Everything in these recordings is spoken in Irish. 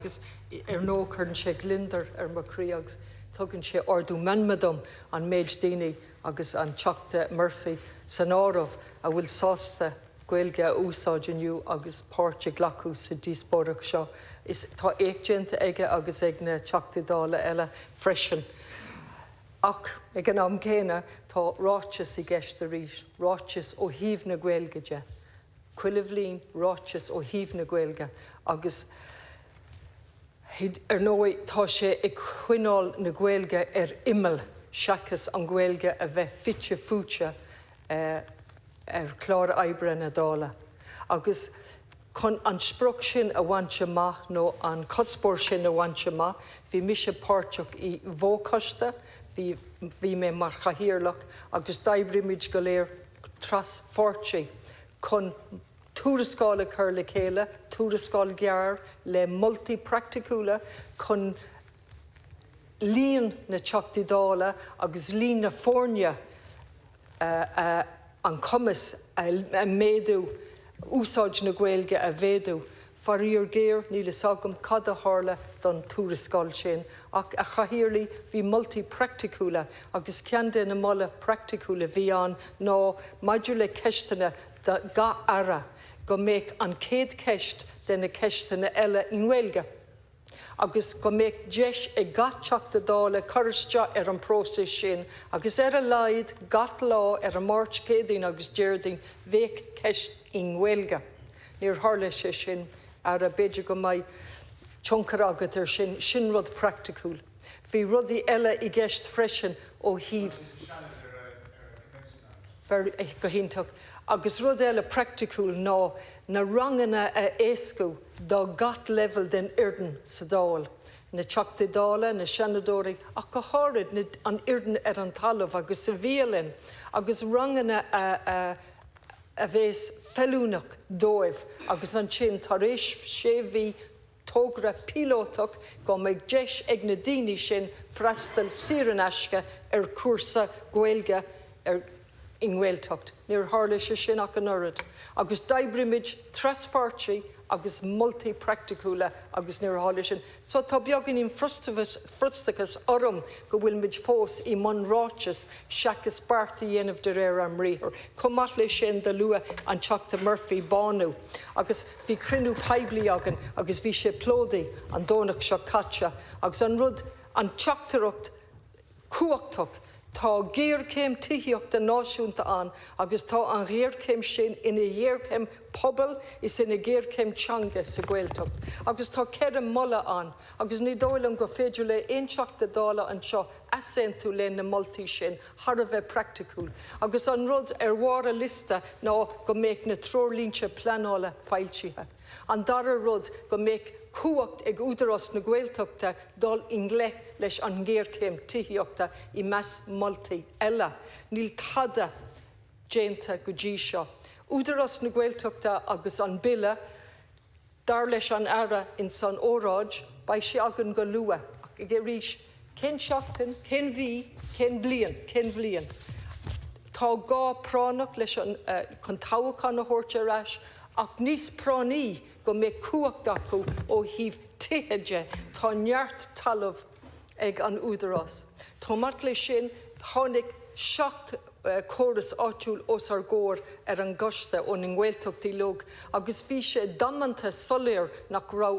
agus nó chun sé glindar macríogs tugann sé ordú menmadum an méid daoine agus an teachta Murphy san áramh a bhfuil sásta Gaeilge úsáid inniu agus páirte glacú sa díospóireach seo. Tá éagdéanta aige agus ag na teachtadála eile freisin. Ach ag an am céine tá ráiteas i gceist arís, ráiteas ó thaobh na Gaeilge. Cuilimh líon ráiteas ó thaobh na Gaeilge agus nóid tá sé ag chuineáil na Gaeilge imel seachas an Gaeilge a bheith fitte fúte chlár oibre na dála. Agus chun an sprioc sin a bhaintse maith nó an cospóir sin a bhaintse maith, bhí mise páirteach i bhócoiste, bhí mé mar chahiarlach agus d'oibrimid go léir tras fórtí chun túrascála chur le chéile, túrascáil gearr le multi-practicúla chun líon na teachtadála agus líon na fórne an cumas a méadú úsáid na Gaeilge a bhéadú. Faríor géir níle sagam cad a hála don túrascáil sin ach a chahiarlaí bhí multi-practicúla agus cean de na molla practicúla bhí an ná maidir le ceistena ga ara go méid an céad ceist den na ceistena eile in Gaeilge. Agus go méid deis ag gach teachtadála chuiriste an prótas sin agus a laid gach lá a máirt céadaoin agus déirdaoin bhéic ceist in Gaeilge. Níor tharla sé sin ar a beidir go mbeidh tionchar agat ar sin rud practicúil. Bhí rudaí eile i gceist freisin ó thaobh go hinnteach. Agus rud eile practicúil ná na rangana a éascú dá gach level den Irden sa dáil. Na teachtadála, na seanadóirí, ach go háirid an Irden ar an talamh agus sa bhéalinn, agus rangana a bhés fellúnach dóibh agus an sin tar éis sé bhí tógra pilótach go méid deis ag na daoine sin freistal siar aisce ar cuasa Gaeilge in Gaeltacht. Níor tharla sé sin ach an orid. Agus d'oibrimid trasfáirtí agus multi-practicúla agus níor tharla sin. So tá beagán in frustachas orm go bhfuil mid fós i mon ráiteas seachas barta dhéanamh de réir am riithir. Comat lei sin de lua an teachta Murphy bánú. Agus bhí crinú peibli agan agus bhí sé plódaí an dónach seo caite. Agus an rud an teachtarocht cuachtach tá géarcéim tithiíocht a náisiúnta an, agus tá an géarcéim sin ina dhéarcéim pobl is ina géarcéim teanga sa Gaeltacht. Agus tá cead molla an, agus ní dóilm go féidir le aon teachtadála an seo asentú le na multi sin, har a bheith practicúil. Agus an rud ar mhara lista ná go méid na trórlínte planála fáiltithe. An dara rud go méid cuacht ag údarás na Gaeltachta dul inglé leis an ggéarcéim tithiíochta i meas multi eile. Níl tada déanta go dtí seo. Údarás na Gaeltachta agus an bille dar leis an ara in san óráid ba sé agan go lua. Ag rís cén seachtain, cén bhí, cén bliain. Tá gá pránach leis an chun tábhachán na hórte rais ach níos pránaí go méid cuacht acu ó thaobh tithéide tá neart talamh ag an údarás. Tá mart lei sin tháinig 7 córas áitiúil os ar ggóir ar an gcoiste ón in Gaeltachtaí lug, agus bhí sé damananta soléir nach rá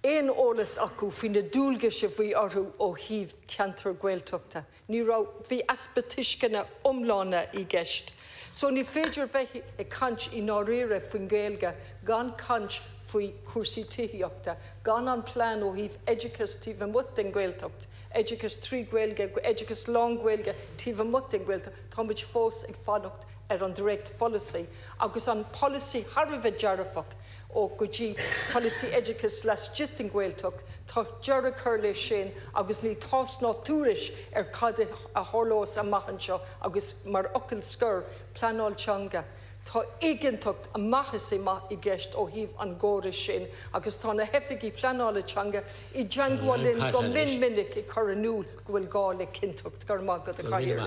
éon ólas acu faoin na dúilge sé bhí orthú ó thaobh ceantar Gaeltachta. Ní rá bhí aspatiscanna umlána i gceist. So ní féidir bheith ag cant i náréire faoin Gaeilge, gan cant faoi cuasaí tithiíochta, gan an plán ó thaobh éidicas tíomh mut den Gaeltacht, éidicas trí Gaeilge, éidicas lán Gaeilge tíomh mut den Gaeltacht, tá muid fós ag fadacht ar an direct policy, agus an policy Harbheith dearafach ó go dtí policy éidicas lasjit in Gaeltacht, tá dearach chur lei sin agus níl tás ná túris ar cad a thorlós a maihan seo agus mar ocail scur planáil teanga. Tá éigeantacht a machas i gceist ó thaobh an ggóras sin agus tá na hefiigí planála teanga i dteangháilinn go min minic i chur anúil go bhfuil gá le cinteacht gur mágad a chahirir.